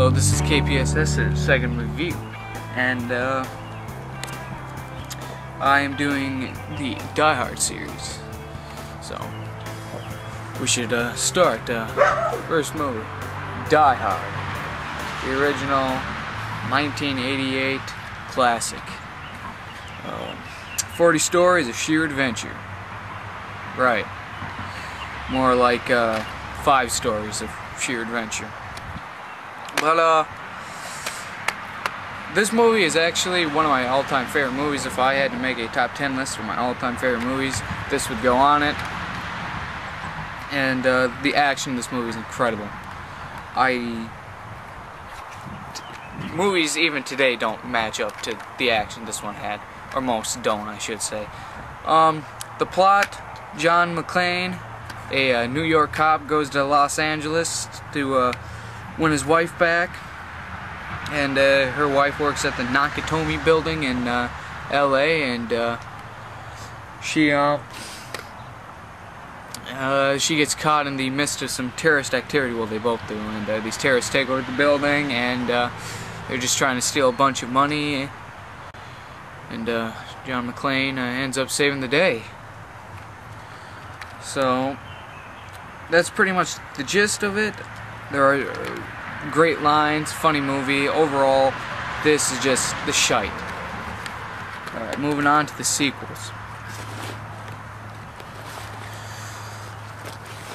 Hello, this is KPSS's second review, and I am doing the Die Hard series. So we should start. First movie, Die Hard, the original 1988 classic. 40 stories of sheer adventure. Right. More like 5 stories of sheer adventure. But this movie is actually one of my all-time favorite movies. If I had to make a top 10 list of my all-time favorite movies, this would go on it. And the action in this movie is incredible. Movies even today don't match up to the action this one had, or most don't, I should say. The plot: John McClane, a New York cop, goes to Los Angeles to win his wife back, and her wife works at the Nakatomi building in LA, and she gets caught in the midst of some terrorist activity. Well, they both do, and these terrorists take over the building, and they're just trying to steal a bunch of money, and John McClane ends up saving the day. So that's pretty much the gist of it. There are great lines, funny movie. Overall, this is just the shite. Alright, moving on to the sequels.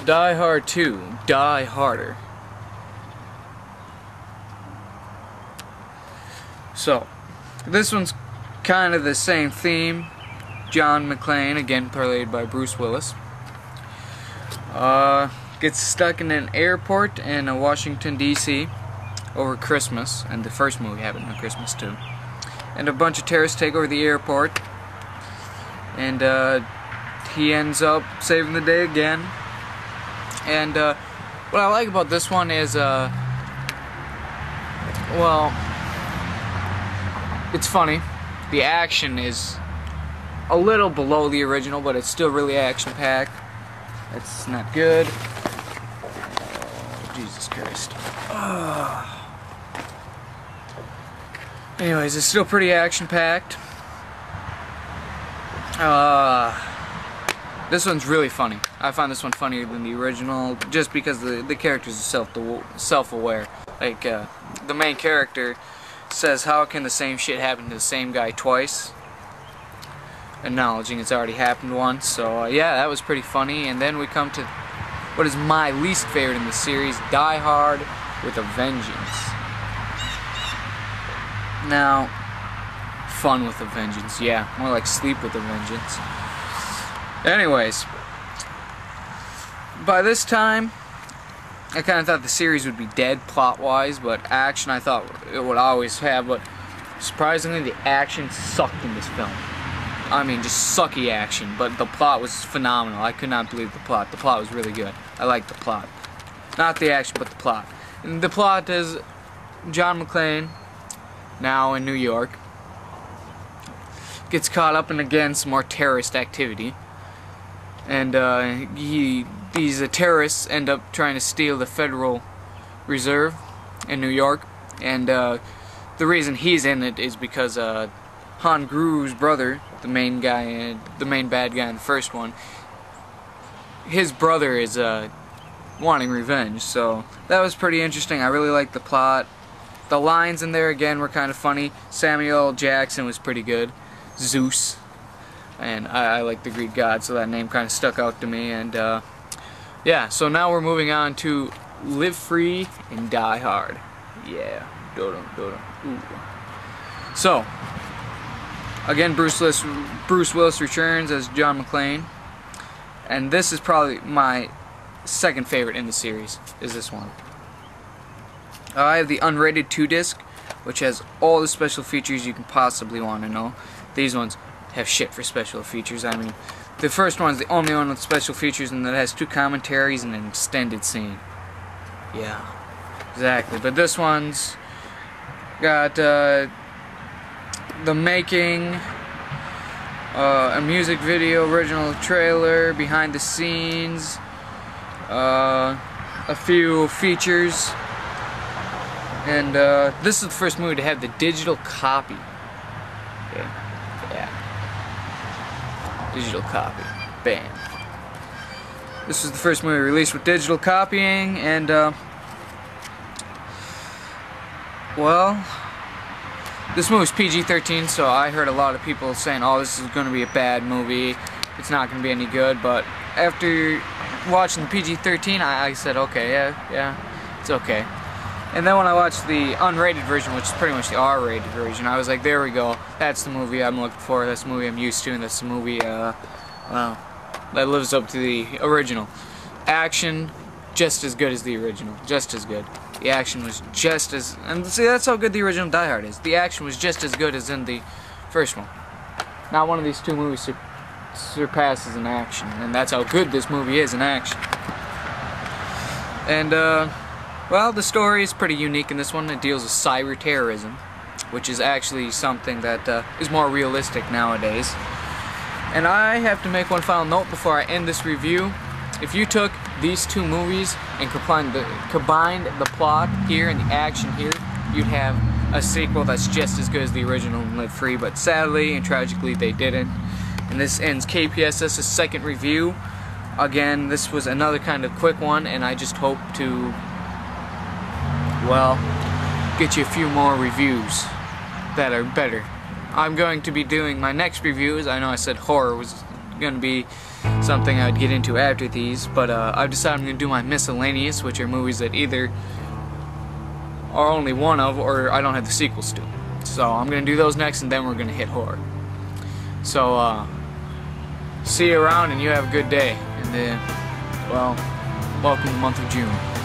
Die Hard 2, Die Harder. So, this one's kind of the same theme. John McClane, again played by Bruce Willis, gets stuck in an airport in Washington, D.C. over Christmas, and the first movie happened on Christmas too. And a bunch of terrorists take over the airport, and he ends up saving the day again. And what I like about this one is, well, it's funny. The action is a little below the original, but it's still really action-packed. That's not good. Jesus Christ. Anyways, it's still pretty action-packed. This one's really funny. I find this one funnier than the original, just because the characters are self-aware. Like, the main character says, "How can the same shit happen to the same guy twice?" Acknowledging it's already happened once. So yeah, that was pretty funny. And then we come to what is my least favorite in the series, Die Hard with a Vengeance. Now, fun with a vengeance, yeah, more like sleep with a vengeance. Anyways, by this time, I kind of thought the series would be dead plot-wise, but action I thought it would always have, but surprisingly the action sucked in this film. I mean, just sucky action, but the plot was phenomenal. I could not believe the plot. The plot was really good. I liked the plot. Not the action, but the plot. And the plot is John McClane, now in New York, gets caught up in, again, some more terrorist activity. And these terrorists end up trying to steal the Federal Reserve in New York. And the reason he's in it is because Han Gru's brother, the main bad guy in the first one, his brother is wanting revenge. So that was pretty interesting. I really liked the plot. The lines in there again were kind of funny. Samuel L. Jackson was pretty good. Zeus, and I like the Greek god, so that name kind of stuck out to me. And yeah, so now we're moving on to Live Free and Die Hard. Yeah, ooh. So again, Bruce Willis returns as John McClane, and this is probably my second favorite in the series, is this one. I have the unrated 2-disc, which has all the special features you can possibly want to know. These ones have shit for special features. I mean, the first one's the only one with special features, and that has 2 commentaries and an extended scene. Yeah, exactly. But this one's got the making, a music video, original trailer, behind the scenes, a few features, And this is the first movie to have the digital copy. Okay. Yeah. Digital copy. Bam. This was the first movie released with digital copying, and well, this movie was PG-13, so I heard a lot of people saying, oh, this is going to be a bad movie, it's not going to be any good, but after watching the PG-13, I said, okay, yeah, it's okay. And then when I watched the unrated version, which is pretty much the R-rated version, I was like, there we go, that's the movie I'm looking for, that's the movie I'm used to, and that's the movie, well, that lives up to the original. Action, just as good as the original, just as good. The action was just as, and see, that's how good the original Die Hard is. The action was just as good as in the first one. Not one of these two movies surpasses in action, and that's how good this movie is in action. And, well, the story is pretty unique in this one. It deals with cyber terrorism, which is actually something that is more realistic nowadays. And I have to make one final note before I end this review. If you took these two movies and combined the plot here and the action here, you'd have a sequel that's just as good as the original and Live Free, but sadly and tragically they didn't. And this ends KPSS's second review. Again, this was another kind of quick one, and I just hope to, well, get you a few more reviews that are better. I'm going to be doing my next reviews. I know I said horror was going to be something I would get into after these, but I've decided I'm going to do my miscellaneous, which are movies that either are only one of or I don't have the sequels to. So I'm going to do those next, and then we're going to hit horror. So see you around, and you have a good day. And well, welcome to the month of June.